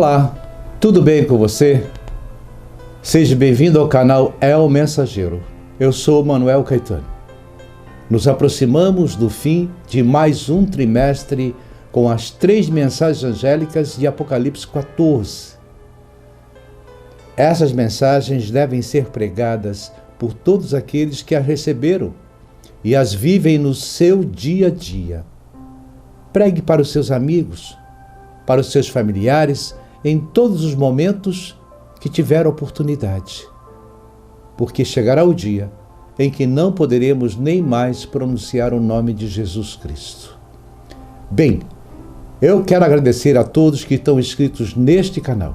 Olá, tudo bem com você? Seja bem-vindo ao canal El Mensageiro. Eu sou Manuel Caetano. Nos aproximamos do fim de mais um trimestre com as 3 mensagens angélicas de Apocalipse 14. Essas mensagens devem ser pregadas por todos aqueles que as receberam e as vivem no seu dia a dia. Pregue para os seus amigos, para os seus familiares, em todos os momentos que tiver oportunidade. Porque chegará o dia em que não poderemos nem mais pronunciar o nome de Jesus Cristo. Bem, eu quero agradecer a todos que estão inscritos neste canal.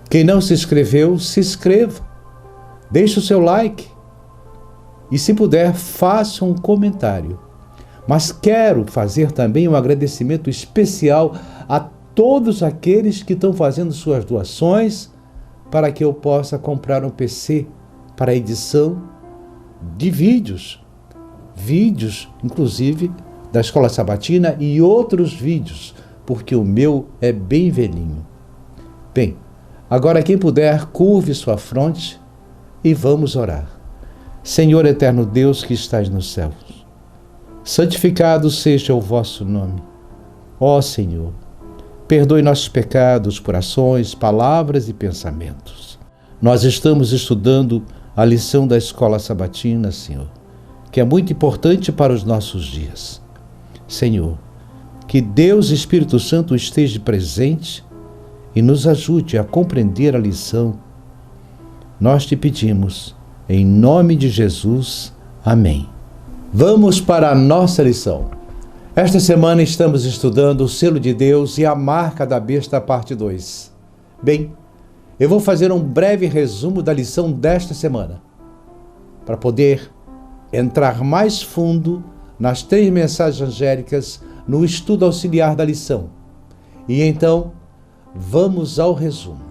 Quem não se inscreveu, se inscreva. Deixe o seu like. E se puder, faça um comentário. Mas quero fazer também um agradecimento especial a todos aqueles que estão fazendo suas doações para que eu possa comprar um PC para a edição de vídeos, inclusive da Escola Sabatina e outros vídeos, porque o meu é bem velhinho. Bem, agora quem puder, curve sua fronte e vamos orar. Senhor eterno Deus que estás nos céus, santificado seja o vosso nome. Ó Senhor, perdoe nossos pecados por ações, palavras e pensamentos. Nós estamos estudando a lição da Escola Sabatina, Senhor, que é muito importante para os nossos dias. Senhor, que Deus e Espírito Santo esteja presente e nos ajude a compreender a lição. Nós te pedimos, em nome de Jesus. Amém. Vamos para a nossa lição. Esta semana estamos estudando o selo de Deus e a marca da besta, parte 2. Bem, eu vou fazer um breve resumo da lição desta semana, para poder entrar mais fundo nas 3 mensagens angélicas no estudo auxiliar da lição. E então, vamos ao resumo.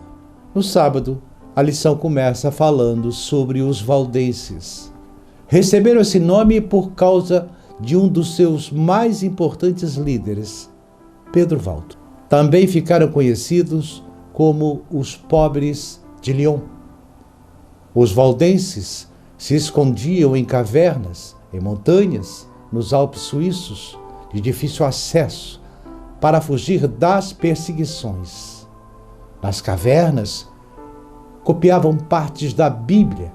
No sábado, a lição começa falando sobre os valdenses. Receberam esse nome por causa de um dos seus mais importantes líderes, Pedro Valdo. Também ficaram conhecidos como os pobres de Lyon. Os valdenses se escondiam em cavernas, em montanhas, nos Alpes suíços, de difícil acesso, para fugir das perseguições. Nas cavernas, copiavam partes da Bíblia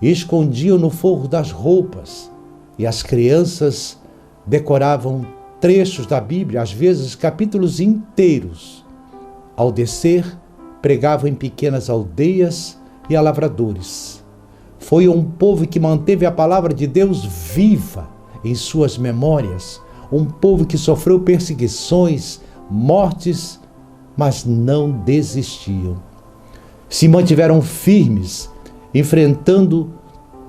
e escondiam no forro das roupas, e as crianças decoravam trechos da Bíblia, às vezes capítulos inteiros. Ao descer, pregavam em pequenas aldeias e a lavradores. Foi um povo que manteve a palavra de Deus viva em suas memórias, um povo que sofreu perseguições, mortes, mas não desistiam. Se mantiveram firmes, enfrentando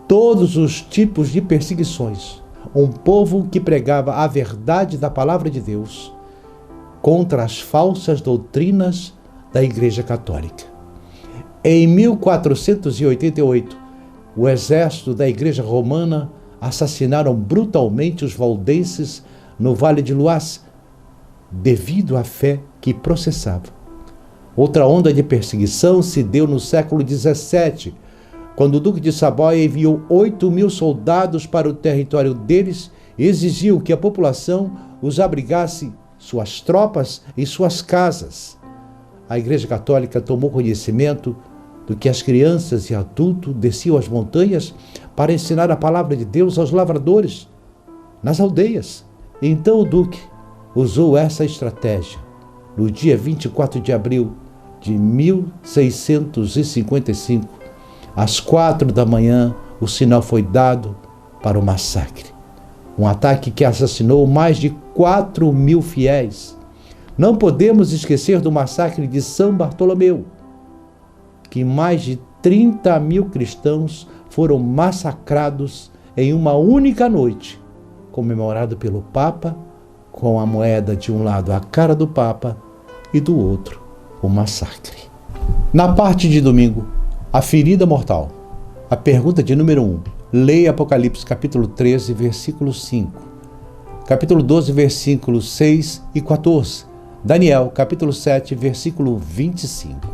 todos os tipos de perseguições. Um povo que pregava a verdade da palavra de Deus contra as falsas doutrinas da Igreja Católica. Em 1488, o exército da Igreja Romana assassinaram brutalmente os valdenses no Vale de Loire, devido à fé que processavam. Outra onda de perseguição se deu no século XVII, quando o Duque de Savoia enviou 8.000 soldados para o território deles e exigiu que a população os abrigasse, suas tropas, em suas casas. A Igreja Católica tomou conhecimento do que as crianças e adultos desciam às montanhas para ensinar a palavra de Deus aos lavradores nas aldeias. Então o Duque usou essa estratégia. No dia 24 de abril de 1655, às 4 da manhã, o sinal foi dado para o massacre. Um ataque que assassinou mais de 4.000 fiéis. Não podemos esquecer do massacre de São Bartolomeu, que mais de 30.000 cristãos foram massacrados em uma única noite, comemorado pelo Papa, com a moeda de um lado a cara do Papa e do outro o massacre. Na parte de domingo, a ferida mortal. A pergunta de número 1. Leia Apocalipse capítulo 13, versículo 5. Capítulo 12, versículos 6 e 14. Daniel, capítulo 7, versículo 25.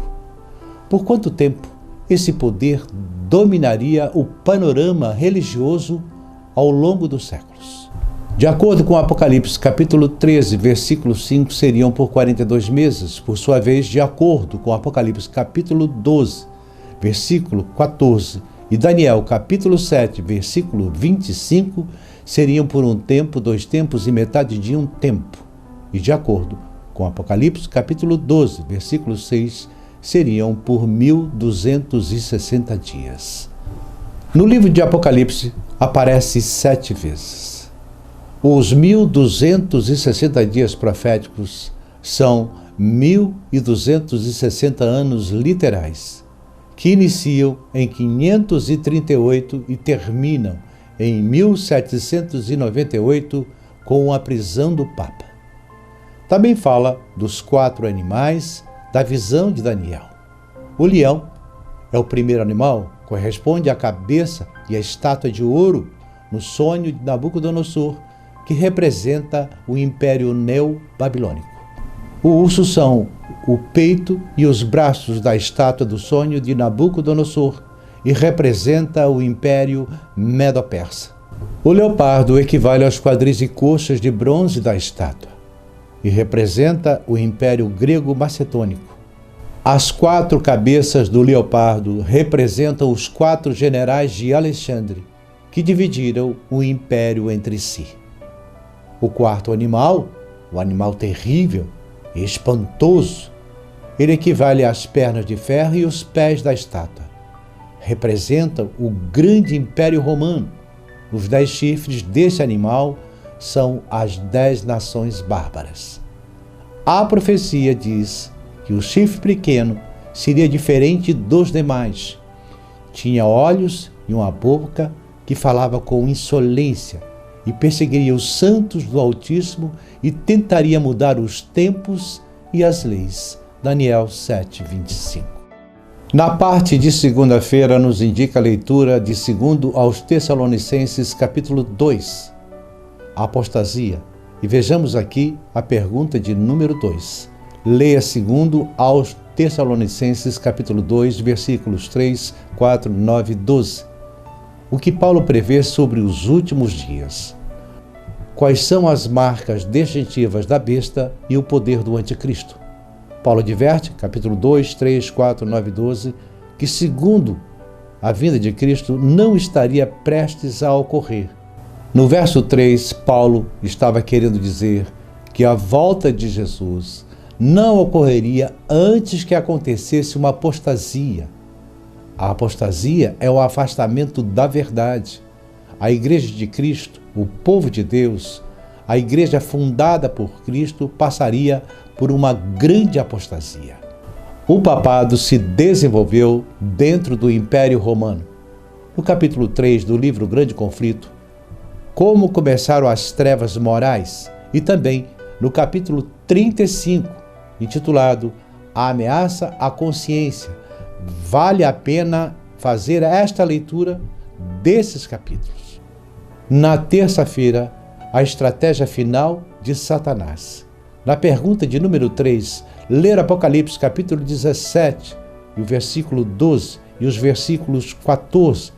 Por quanto tempo esse poder dominaria o panorama religioso ao longo dos séculos? De acordo com Apocalipse, capítulo 13, versículo 5, seriam por 42 meses. Por sua vez, de acordo com Apocalipse, capítulo 12, versículo 14, e Daniel, capítulo 7, versículo 25, seriam por um tempo, 2 tempos e metade de um tempo. E de acordo com Apocalipse, capítulo 12, versículo 6, seriam por 1260 dias. No livro de Apocalipse, aparece 7 vezes. Os 1260 dias proféticos são 1260 anos literais, que iniciam em 538 e terminam em 1798 com a prisão do Papa. Também fala dos 4 animais da visão de Daniel. O leão é o primeiro animal, corresponde à cabeça e à estátua de ouro no sonho de Nabucodonosor, que representa o Império Neo-Babilônico. O urso são o peito e os braços da estátua do sonho de Nabucodonosor e representa o Império Medo-Persa. O leopardo equivale aos quadris e coxas de bronze da estátua e representa o Império Grego-Macedônico. As 4 cabeças do leopardo representam os 4 generais de Alexandre, que dividiram o império entre si. O 4º animal, o animal terrível e espantoso, ele equivale às pernas de ferro e os pés da estátua. Representa o grande Império Romano. Os 10 chifres desse animal são as 10 nações bárbaras. A profecia diz que o chifre pequeno seria diferente dos demais. Tinha olhos e uma boca que falava com insolência e perseguiria os santos do Altíssimo e tentaria mudar os tempos e as leis. Daniel 7, 25. Na parte de segunda-feira nos indica a leitura de 2 aos Tessalonicenses, capítulo 2, a apostasia. E vejamos aqui a pergunta de número 2. Leia 2 aos Tessalonicenses, capítulo 2, versículos 3, 4, 9 e 12. O que Paulo prevê sobre os últimos dias. Quais são as marcas distintivas da besta e o poder do anticristo? Paulo adverte, capítulo 2, 3, 4, 9 e 12, que segundo a vinda de Cristo não estaria prestes a ocorrer. No verso 3, Paulo estava querendo dizer que a volta de Jesus não ocorreria antes que acontecesse uma apostasia. A apostasia é o afastamento da verdade. A Igreja de Cristo, o povo de Deus, a igreja fundada por Cristo, passaria por uma grande apostasia. O papado se desenvolveu dentro do Império Romano. No capítulo 3 do livro Grande Conflito, como começaram as trevas morais, e também no capítulo 35, intitulado A Ameaça à Consciência. Vale a pena fazer esta leitura desses capítulos. Na terça-feira, a estratégia final de Satanás. Na pergunta de número 3, ler Apocalipse capítulo 17, e o versículo 12 e os versículos 14,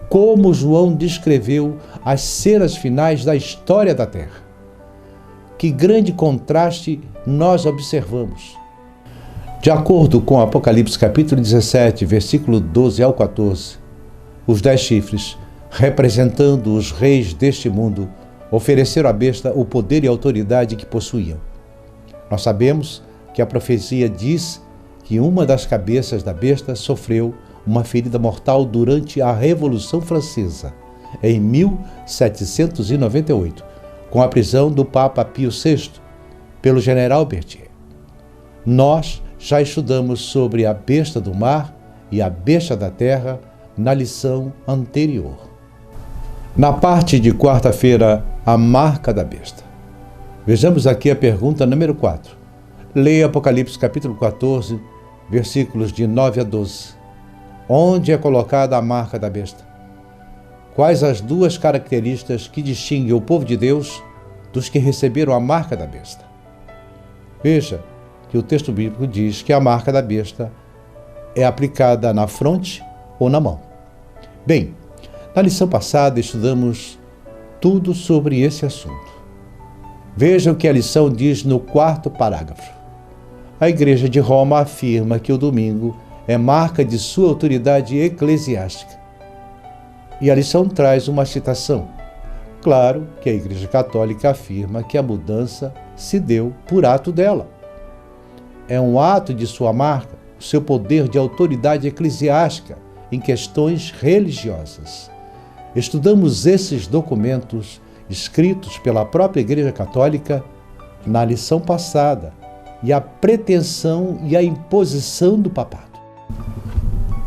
como João descreveu as cenas finais da história da Terra. Que grande contraste nós observamos. De acordo com Apocalipse capítulo 17, versículo 12 ao 14, os 10 chifres, representando os reis deste mundo, ofereceram à besta o poder e a autoridade que possuíam. Nós sabemos que a profecia diz que uma das cabeças da besta sofreu uma ferida mortal durante a Revolução Francesa, em 1798, com a prisão do Papa Pio VI, pelo general Berthier. Nós já estudamos sobre a besta do mar e a besta da terra na lição anterior. Na parte de quarta-feira, a marca da besta. Vejamos aqui a pergunta número 4. Leia Apocalipse capítulo 14, versículos de 9 a 12. Onde é colocada a marca da besta? Quais as 2 características que distinguem o povo de Deus dos que receberam a marca da besta? Veja, que o texto bíblico diz que a marca da besta é aplicada na fronte ou na mão. Bem, na lição passada estudamos tudo sobre esse assunto. Veja o que a lição diz no 4º parágrafo. A Igreja de Roma afirma que o domingo é marca de sua autoridade eclesiástica. E a lição traz uma citação. Claro que a Igreja Católica afirma que a mudança se deu por ato dela. É um ato de sua marca, o seu poder de autoridade eclesiástica em questões religiosas. Estudamos esses documentos escritos pela própria Igreja Católica na lição passada e a pretensão e a imposição do papado.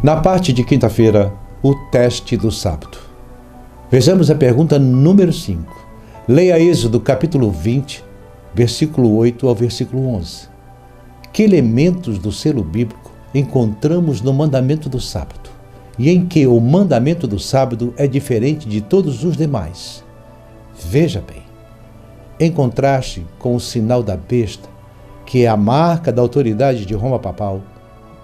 Na parte de quinta-feira, o teste do sábado. Vejamos a pergunta número 5. Leia Êxodo capítulo 20, versículo 8 ao versículo 11. Que elementos do selo bíblico encontramos no mandamento do sábado e em que o mandamento do sábado é diferente de todos os demais? Veja bem, em contraste com o sinal da besta, que é a marca da autoridade de Roma papal,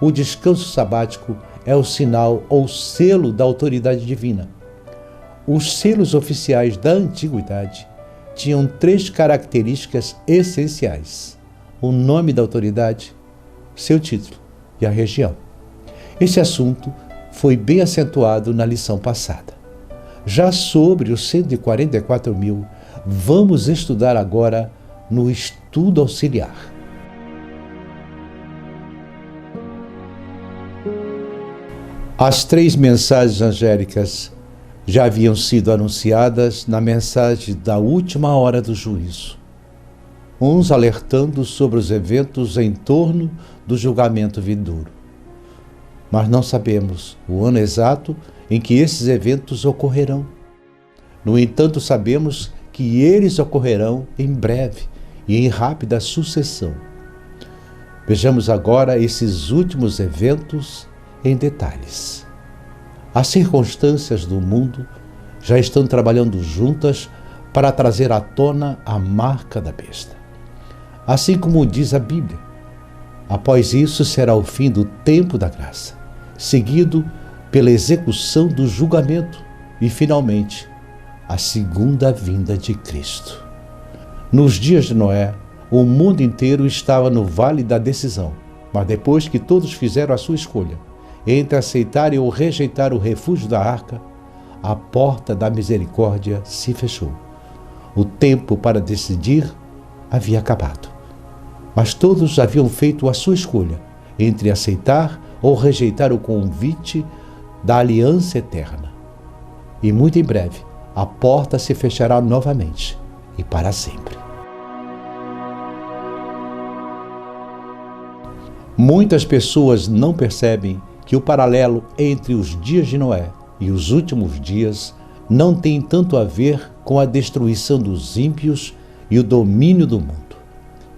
o descanso sabático é o sinal ou selo da autoridade divina. Os selos oficiais da antiguidade tinham 3 características essenciais: o nome da autoridade, seu título e a região. Esse assunto foi bem acentuado na lição passada. Já sobre os 144.000, vamos estudar agora no estudo auxiliar. As 3 mensagens angélicas já haviam sido anunciadas na mensagem da última hora do juízo, uns alertando sobre os eventos em torno do julgamento vindouro. Mas não sabemos o ano exato em que esses eventos ocorrerão. No entanto, sabemos que eles ocorrerão em breve e em rápida sucessão. Vejamos agora esses últimos eventos em detalhes. As circunstâncias do mundo já estão trabalhando juntas para trazer à tona a marca da besta. Assim como diz a Bíblia, após isso será o fim do tempo da graça, seguido pela execução do julgamento e, finalmente, a segunda vinda de Cristo. Nos dias de Noé, o mundo inteiro estava no vale da decisão, mas depois que todos fizeram a sua escolha entre aceitar ou rejeitar o refúgio da arca, a porta da misericórdia se fechou. O tempo para decidir havia acabado. Mas todos haviam feito a sua escolha entre aceitar ou rejeitar o convite da aliança eterna. E muito em breve, a porta se fechará novamente e para sempre. Muitas pessoas não percebem que o paralelo entre os dias de Noé e os últimos dias não tem tanto a ver com a destruição dos ímpios e o domínio do mundo.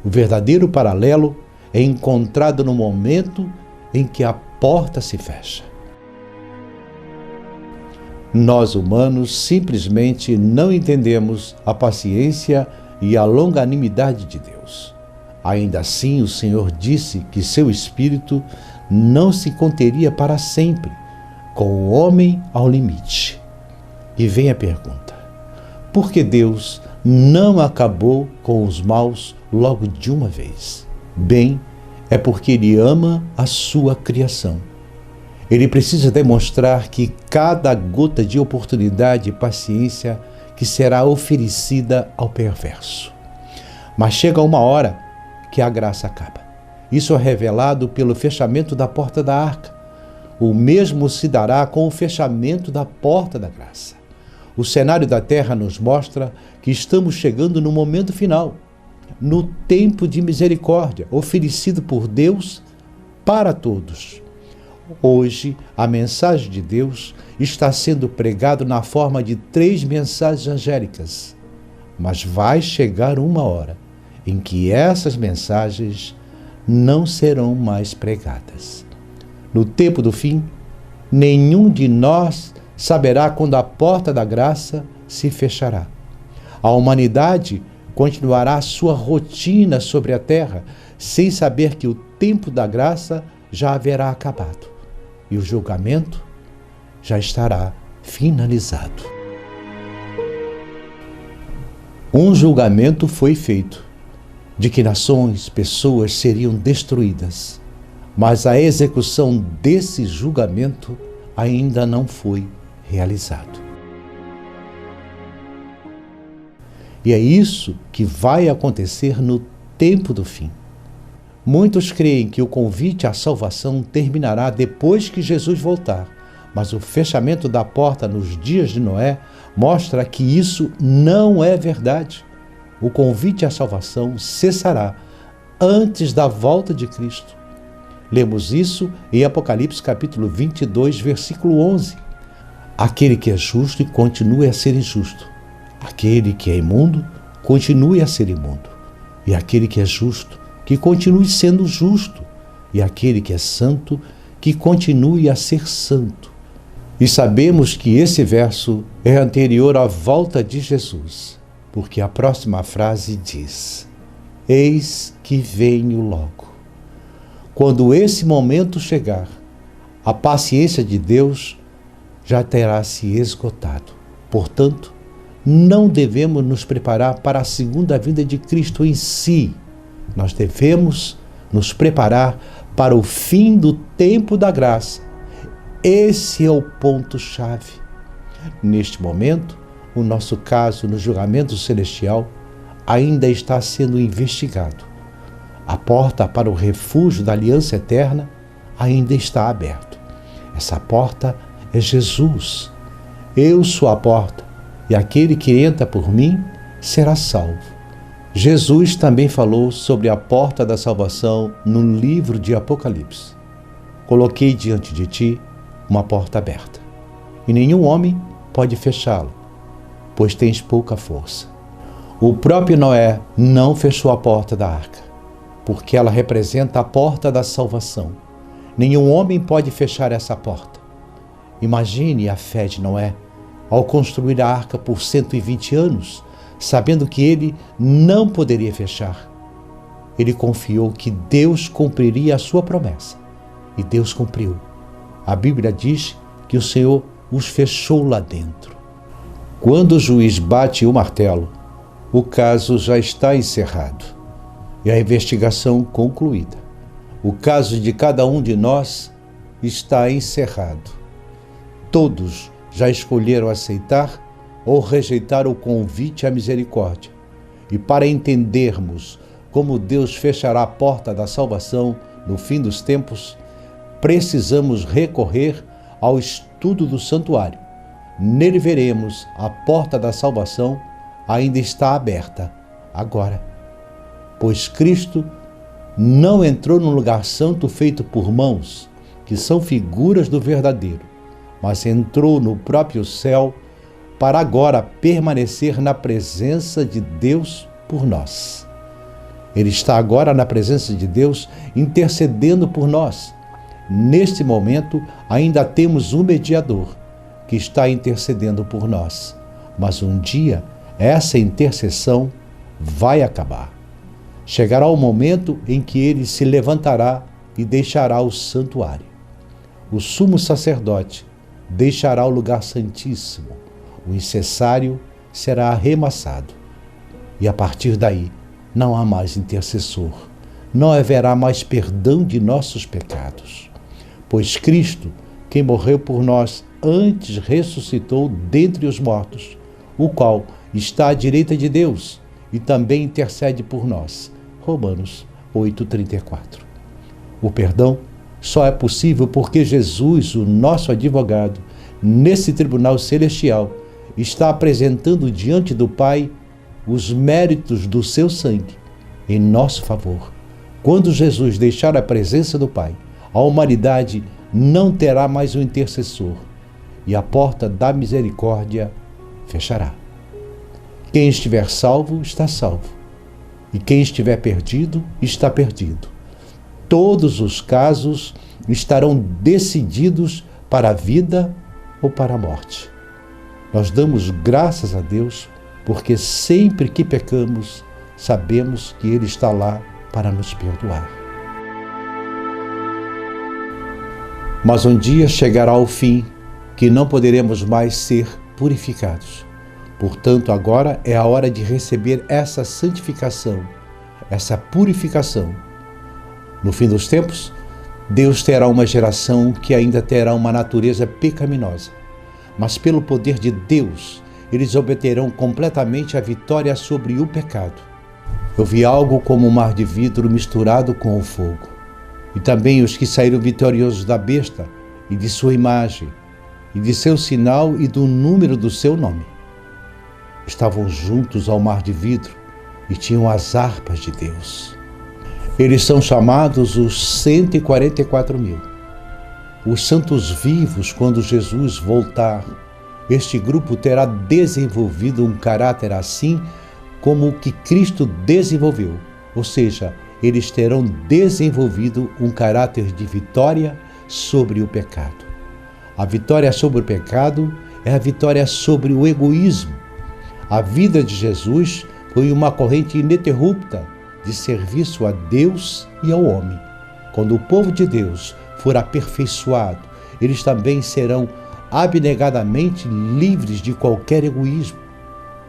O verdadeiro paralelo é encontrado no momento em que a porta se fecha. Nós, humanos, simplesmente não entendemos a paciência e a longanimidade de Deus. Ainda assim, o Senhor disse que seu Espírito não se conteria para sempre, com o homem ao limite. E vem a pergunta: por que Deus não acabou com os maus logo de uma vez? Bem, é porque Ele ama a sua criação. Ele precisa demonstrar que cada gota de oportunidade e paciência que será oferecida ao perverso. Mas chega uma hora que a graça acaba. Isso é revelado pelo fechamento da porta da arca. O mesmo se dará com o fechamento da porta da graça. O cenário da terra nos mostra que estamos chegando no momento final, no tempo de misericórdia oferecido por Deus para todos. Hoje, a mensagem de Deus está sendo pregada na forma de 3 mensagens angélicas. Mas vai chegar uma hora em que essas mensagens não serão mais pregadas. No tempo do fim, nenhum de nós saberá quando a porta da graça se fechará. A humanidade continuará sua rotina sobre a terra, sem saber que o tempo da graça já haverá acabado e o julgamento já estará finalizado. Um julgamento foi feito, de que nações, pessoas seriam destruídas, mas a execução desse julgamento ainda não foi realizado. E é isso que vai acontecer no tempo do fim. Muitos creem que o convite à salvação terminará depois que Jesus voltar, mas o fechamento da porta nos dias de Noé mostra que isso não é verdade. O convite à salvação cessará antes da volta de Cristo. Lemos isso em Apocalipse capítulo 22, versículo 11. Aquele que é justo continue a ser injusto. Aquele que é imundo, continue a ser imundo. E aquele que é justo, que continue sendo justo. E aquele que é santo, que continue a ser santo. E sabemos que esse verso é anterior à volta de Jesus, porque a próxima frase diz: eis que venho logo. Quando esse momento chegar, a paciência de Deus já terá se esgotado. Portanto, não devemos nos preparar para a segunda vinda de Cristo em si. Nós devemos nos preparar para o fim do tempo da graça. Esse é o ponto-chave. Neste momento, o nosso caso no julgamento celestial ainda está sendo investigado. A porta para o refúgio da aliança eterna ainda está aberta. Essa porta é Jesus. Eu sou a porta, e aquele que entra por mim será salvo. Jesus também falou sobre a porta da salvação no livro de Apocalipse. Coloquei diante de ti uma porta aberta, e nenhum homem pode fechá-la, pois tens pouca força. O próprio Noé não fechou a porta da arca, porque ela representa a porta da salvação. Nenhum homem pode fechar essa porta. Imagine a fé de Noé ao construir a arca por 120 anos, sabendo que ele não poderia fechar. Ele confiou que Deus cumpriria a sua promessa, e Deus cumpriu. A Bíblia diz que o Senhor os fechou lá dentro. Quando o juiz bate o martelo, o caso já está encerrado e a investigação concluída. O caso de cada um de nós está encerrado. Todos já escolheram aceitar ou rejeitar o convite à misericórdia. E para entendermos como Deus fechará a porta da salvação no fim dos tempos, precisamos recorrer ao estudo do santuário. Nele veremos a porta da salvação ainda está aberta agora, pois Cristo não entrou num lugar santo feito por mãos, que são figuras do verdadeiro, mas entrou no próprio céu para agora permanecer na presença de Deus por nós. Ele está agora na presença de Deus intercedendo por nós. Neste momento, ainda temos um mediador que está intercedendo por nós. Mas um dia, essa intercessão vai acabar. Chegará o momento em que ele se levantará e deixará o santuário. O sumo sacerdote deixará o lugar santíssimo. O incensário será arremessado. E a partir daí, não há mais intercessor. Não haverá mais perdão de nossos pecados. Pois Cristo, quem morreu por nós, antes ressuscitou dentre os mortos, o qual está à direita de Deus e também intercede por nós. Romanos 8:34. O perdão só é possível porque Jesus, o nosso advogado, nesse tribunal celestial, está apresentando diante do Pai os méritos do seu sangue em nosso favor. Quando Jesus deixar a presença do Pai, a humanidade não terá mais um intercessor e a porta da misericórdia fechará. Quem estiver salvo, está salvo. E quem estiver perdido, está perdido. Todos os casos estarão decididos para a vida ou para a morte. Nós damos graças a Deus porque sempre que pecamos, sabemos que Ele está lá para nos perdoar. Mas um dia chegará o fim que não poderemos mais ser purificados. Portanto, agora é a hora de receber essa santificação, essa purificação. No fim dos tempos, Deus terá uma geração que ainda terá uma natureza pecaminosa, mas pelo poder de Deus, eles obterão completamente a vitória sobre o pecado. Eu vi algo como um mar de vidro misturado com o fogo, e também os que saíram vitoriosos da besta e de sua imagem, e de seu sinal e do número do seu nome. Estavam juntos ao mar de vidro e tinham as harpas de Deus. Eles são chamados os 144.000. Os santos vivos, quando Jesus voltar, este grupo terá desenvolvido um caráter assim como o que Cristo desenvolveu, ou seja, eles terão desenvolvido um caráter de vitória sobre o pecado. A vitória sobre o pecado é a vitória sobre o egoísmo. A vida de Jesus foi uma corrente ininterrupta de serviço a Deus e ao homem. Quando o povo de Deus for aperfeiçoado, eles também serão abnegadamente livres de qualquer egoísmo,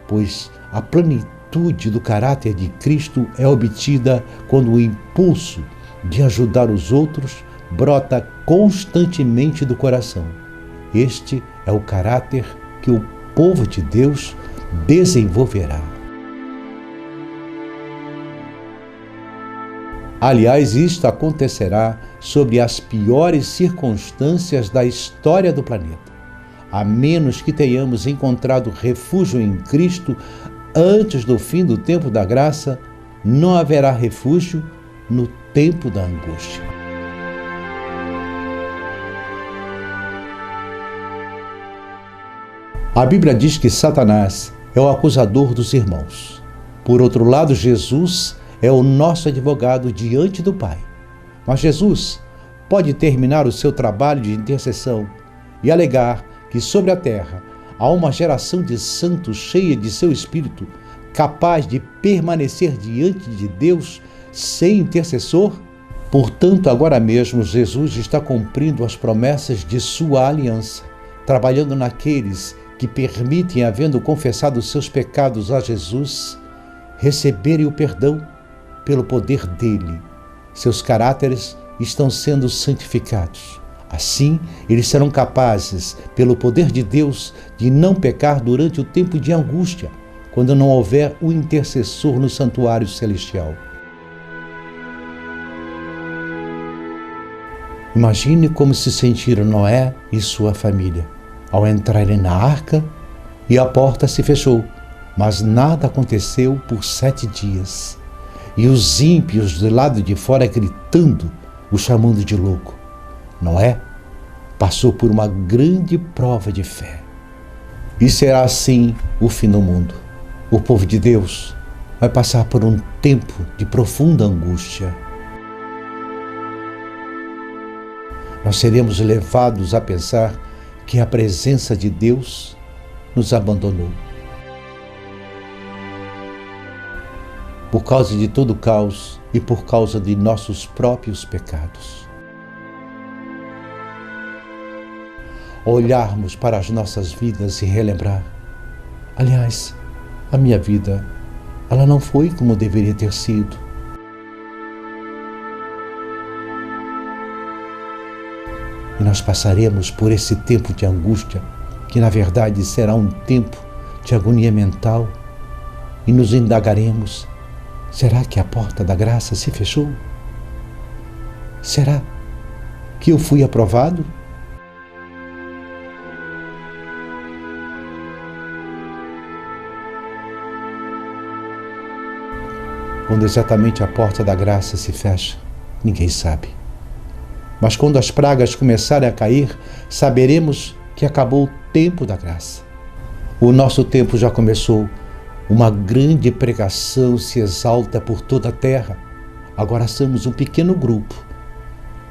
pois a plenitude do caráter de Cristo é obtida quando o impulso de ajudar os outros brota constantemente do coração. Este é o caráter que o povo de Deus desenvolverá. Aliás, isto acontecerá sob as piores circunstâncias da história do planeta. A menos que tenhamos encontrado refúgio em Cristo antes do fim do tempo da graça, não haverá refúgio no tempo da angústia. A Bíblia diz que Satanás é o acusador dos irmãos. Por outro lado, Jesus é o nosso advogado diante do Pai. Mas Jesus pode terminar o seu trabalho de intercessão e alegar que sobre a terra há uma geração de santos cheia de seu Espírito, capaz de permanecer diante de Deus sem intercessor? Portanto, agora mesmo Jesus está cumprindo as promessas de sua aliança, trabalhando naqueles que permitem, havendo confessado seus pecados a Jesus, receberem o perdão pelo poder dele. Seus caráteres estão sendo santificados. Assim, eles serão capazes, pelo poder de Deus, de não pecar durante o tempo de angústia, quando não houver um intercessor no santuário celestial. Imagine como se sentiram Noé e sua família ao entrarem na arca e a porta se fechou, mas nada aconteceu por 7 dias. E os ímpios do lado de fora gritando, o chamando de louco. Noé passou por uma grande prova de fé. E será assim o fim do mundo. O povo de Deus vai passar por um tempo de profunda angústia. Nós seremos levados a pensar que a presença de Deus nos abandonou. Por causa de todo o caos e por causa de nossos próprios pecados. Olharmos para as nossas vidas e relembrar, aliás, a minha vida, ela não foi como deveria ter sido. E nós passaremos por esse tempo de angústia, que na verdade será um tempo de agonia mental, e nos indagaremos: será que a porta da graça se fechou? Será que eu fui aprovado? Quando exatamente a porta da graça se fecha, ninguém sabe. Mas quando as pragas começarem a cair, saberemos que acabou o tempo da graça. O nosso tempo já começou. Uma grande pregação se exalta por toda a terra. Agora somos um pequeno grupo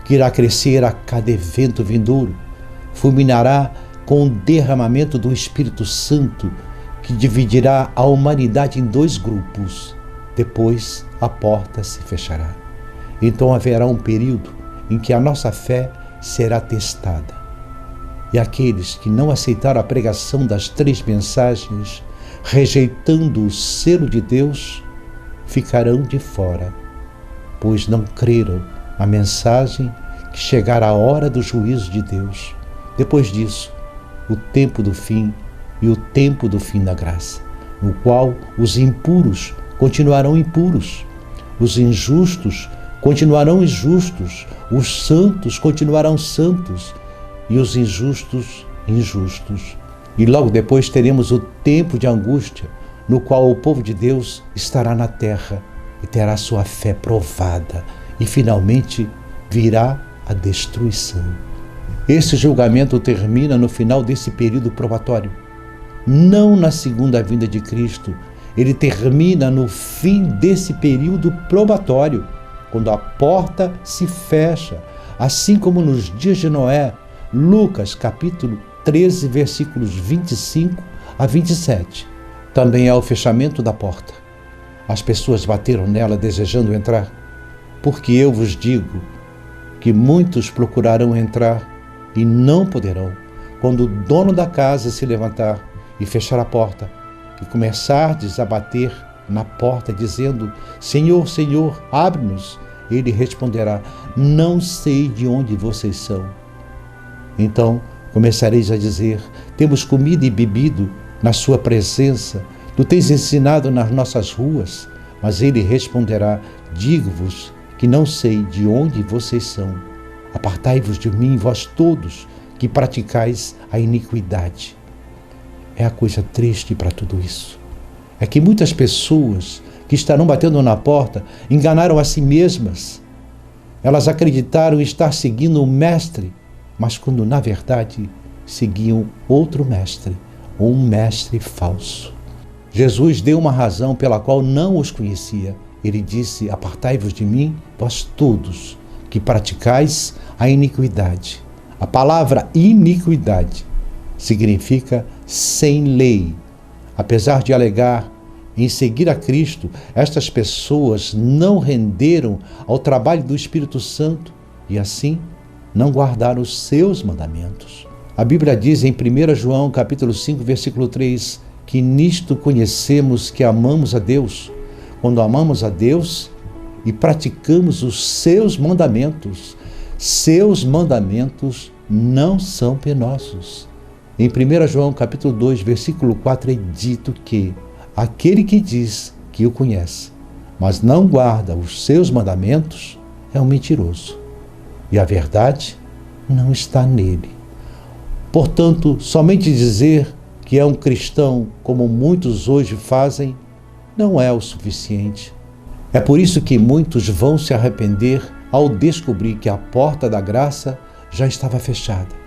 que irá crescer a cada evento vindouro. Fulminará com o derramamento do Espírito Santo, que dividirá a humanidade em 2 grupos. Depois a porta se fechará. Então haverá um período em que a nossa fé será testada. E aqueles que não aceitaram a pregação das 3 mensagens, rejeitando o selo de Deus, ficarão de fora, pois não creram na mensagem que chegará a hora do juízo de Deus. Depois disso, o tempo do fim e o tempo do fim da graça, no qual os impuros continuarão impuros, os injustos continuarão injustos, os santos continuarão santos e os injustos, injustos. E logo depois teremos o tempo de angústia, no qual o povo de Deus estará na terra e terá sua fé provada e finalmente virá a destruição. Esse julgamento termina no final desse período probatório, não na segunda vinda de Cristo. Ele termina no fim desse período probatório, quando a porta se fecha, assim como nos dias de Noé. Lucas capítulo 13, versículos 25 a 27. Também é o fechamento da porta. As pessoas bateram nela desejando entrar, porque eu vos digo que muitos procurarão entrar e não poderão, quando o dono da casa se levantar e fechar a porta, e começardes a bater na porta, dizendo: Senhor, Senhor, abre-nos. Ele responderá: não sei de onde vocês são. Então começareis a dizer: temos comido e bebido na sua presença, tu tens ensinado nas nossas ruas. Mas ele responderá: digo-vos que não sei de onde vocês são. Apartai-vos de mim, vós todos que praticais a iniquidade. É a coisa triste para tudo isso. É que muitas pessoas que estarão batendo na porta enganaram a si mesmas. Elas acreditaram estar seguindo um mestre, mas quando na verdade seguiam outro mestre, ou um mestre falso. Jesus deu uma razão pela qual não os conhecia. Ele disse: apartai-vos de mim, vós todos que praticais a iniquidade. A palavra iniquidade significa sem lei. Apesar de alegar em seguir a Cristo, estas pessoas não renderam ao trabalho do Espírito Santo e assim não guardaram os seus mandamentos. A Bíblia diz em 1 João capítulo 5, versículo 3, que nisto conhecemos que amamos a Deus, quando amamos a Deus e praticamos os seus mandamentos. Seus mandamentos não são penosos. Em 1 João capítulo 2, versículo 4 é dito que aquele que diz que o conhece, mas não guarda os seus mandamentos, é um mentiroso, e a verdade não está nele. Portanto, somente dizer que é um cristão, como muitos hoje fazem, não é o suficiente. É por isso que muitos vão se arrepender ao descobrir que a porta da graça já estava fechada.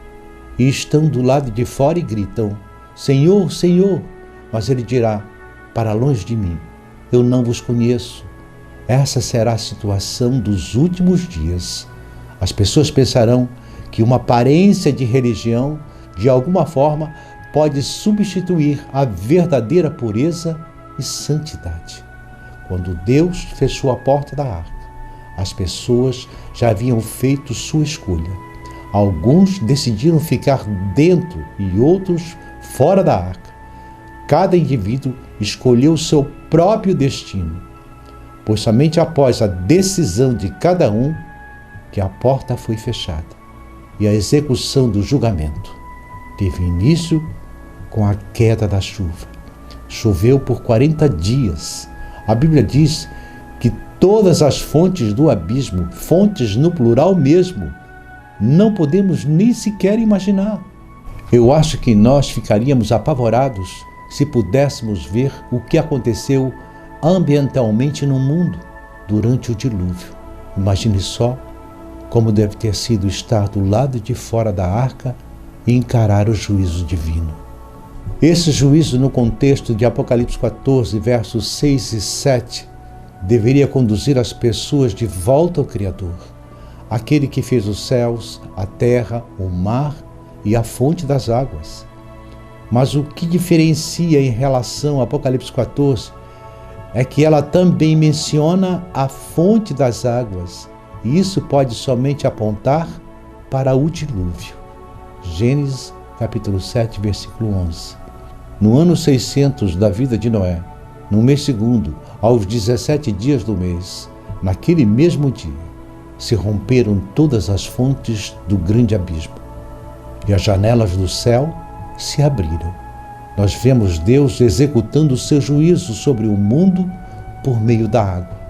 E estão do lado de fora e gritam: Senhor, Senhor. Mas ele dirá: para longe de mim, eu não vos conheço. Essa será a situação dos últimos dias. As pessoas pensarão que uma aparência de religião, de alguma forma, pode substituir a verdadeira pureza e santidade. Quando Deus fechou a porta da arca, as pessoas já haviam feito sua escolha. Alguns decidiram ficar dentro e outros fora da arca. Cada indivíduo escolheu o seu próprio destino, pois somente após a decisão de cada um que a porta foi fechada e a execução do julgamento teve início com a queda da chuva. Choveu por 40 dias. A Bíblia diz que todas as fontes do abismo, fontes no plural mesmo, não podemos nem sequer imaginar. Eu acho que nós ficaríamos apavorados se pudéssemos ver o que aconteceu ambientalmente no mundo durante o dilúvio. Imagine só como deve ter sido estar do lado de fora da arca e encarar o juízo divino. Esse juízo, no contexto de Apocalipse 14, versos 6 e 7, deveria conduzir as pessoas de volta ao Criador, aquele que fez os céus, a terra, o mar e a fonte das águas. Mas o que diferencia em relação a Apocalipse 14 é que ela também menciona a fonte das águas, e isso pode somente apontar para o dilúvio. Gênesis capítulo 7, versículo 11. No ano 600 da vida de Noé, no mês segundo, aos 17 dias do mês, naquele mesmo dia, se romperam todas as fontes do grande abismo, e as janelas do céu se abriram. Nós vemos Deus executando o seu juízo sobre o mundo por meio da água.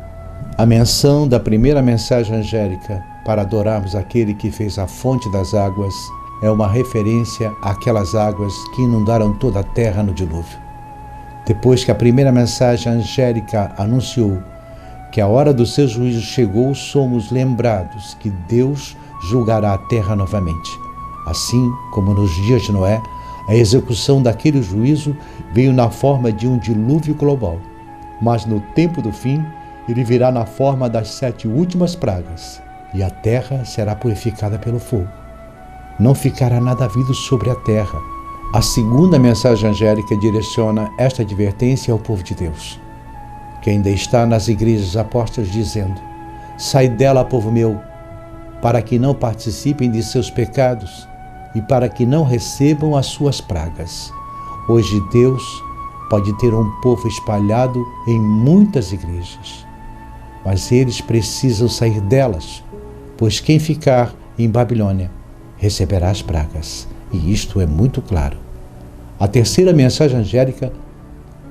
A menção da primeira mensagem angélica para adorarmos aquele que fez a fonte das águas é uma referência àquelas águas que inundaram toda a terra no dilúvio. Depois que a primeira mensagem angélica anunciou que a hora do seu juízo chegou, somos lembrados que Deus julgará a terra novamente. Assim como nos dias de Noé, a execução daquele juízo veio na forma de um dilúvio global. Mas no tempo do fim, ele virá na forma das 7 últimas pragas, e a terra será purificada pelo fogo. Não ficará nada vivo sobre a terra. A segunda mensagem angélica direciona esta advertência ao povo de Deus, que ainda está nas igrejas apóstolas, dizendo: sai dela, povo meu, para que não participem de seus pecados e para que não recebam as suas pragas. Hoje Deus pode ter um povo espalhado em muitas igrejas, mas eles precisam sair delas, pois quem ficar em Babilônia receberá as pragas, e isto é muito claro. A terceira mensagem angélica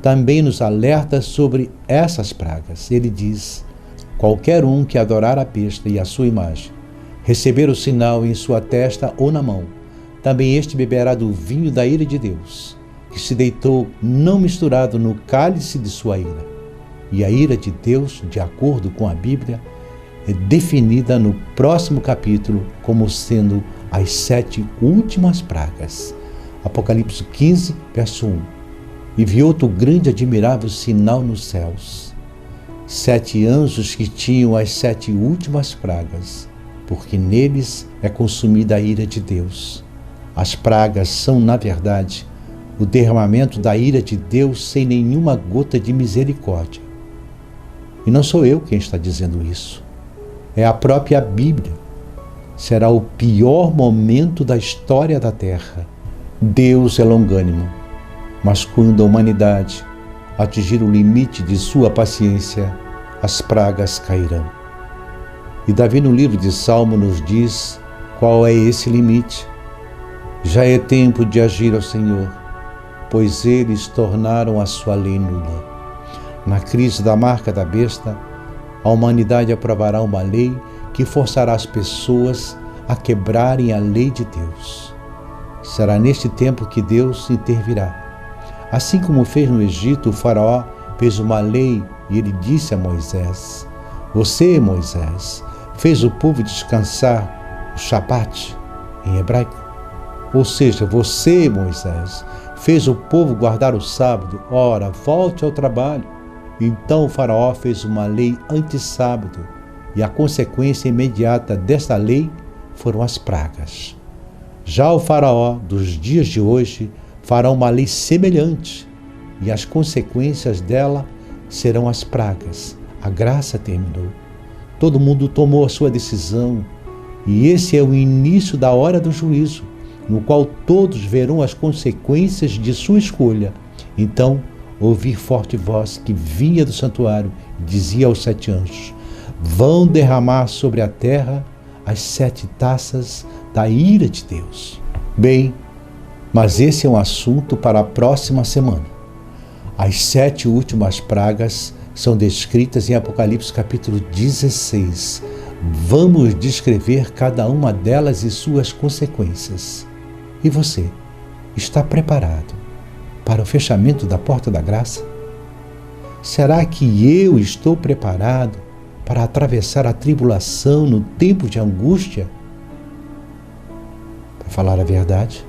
também nos alerta sobre essas pragas. Ele diz: qualquer um que adorar a besta e a sua imagem, receber o sinal em sua testa ou na mão, também este beberá do vinho da ira de Deus, que se deitou não misturado no cálice de sua ira. E a ira de Deus, de acordo com a Bíblia, é definida no próximo capítulo como sendo as 7 últimas pragas. Apocalipse 15, verso 1. E vi outro grande e admirável sinal nos céus: 7 anjos que tinham as 7 últimas pragas, porque neles é consumida a ira de Deus. As pragas são, na verdade, o derramamento da ira de Deus sem nenhuma gota de misericórdia. E não sou eu quem está dizendo isso. É a própria Bíblia. Será o pior momento da história da Terra. Deus é longânimo, mas quando a humanidade atingir o limite de sua paciência, as pragas cairão. E Davi, no livro de Salmo, nos diz qual é esse limite. Já é tempo de agir ao Senhor, pois eles tornaram a sua lei nula. Na crise da marca da besta, a humanidade aprovará uma lei que forçará as pessoas a quebrarem a lei de Deus. Será neste tempo que Deus intervirá. Assim como fez no Egito, o faraó fez uma lei e ele disse a Moisés: você, Moisés, fez o povo descansar o Shabat, em hebraico. Ou seja, você, Moisés, fez o povo guardar o sábado. Ora, volte ao trabalho. Então o faraó fez uma lei anti-sábado, e a consequência imediata desta lei foram as pragas. Já o faraó dos dias de hoje fará uma lei semelhante, e as consequências dela serão as pragas. A graça terminou. Todo mundo tomou a sua decisão, e esse é o início da hora do juízo, no qual todos verão as consequências de sua escolha. Então, ouvi forte voz que vinha do santuário e dizia aos 7 anjos: vão derramar sobre a terra as 7 taças da ira de Deus. Bem, mas esse é um assunto para a próxima semana. As 7 últimas pragas são descritas em Apocalipse capítulo 16. Vamos descrever cada uma delas e suas consequências. E você, está preparado para o fechamento da porta da graça? Será que eu estou preparado para atravessar a tribulação no tempo de angústia? Para falar a verdade,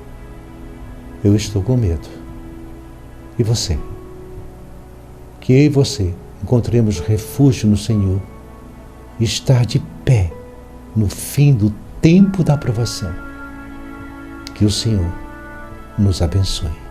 eu estou com medo. E você? Que eu e você encontremos refúgio no Senhor e estar de pé no fim do tempo da aprovação. Que o Senhor nos abençoe.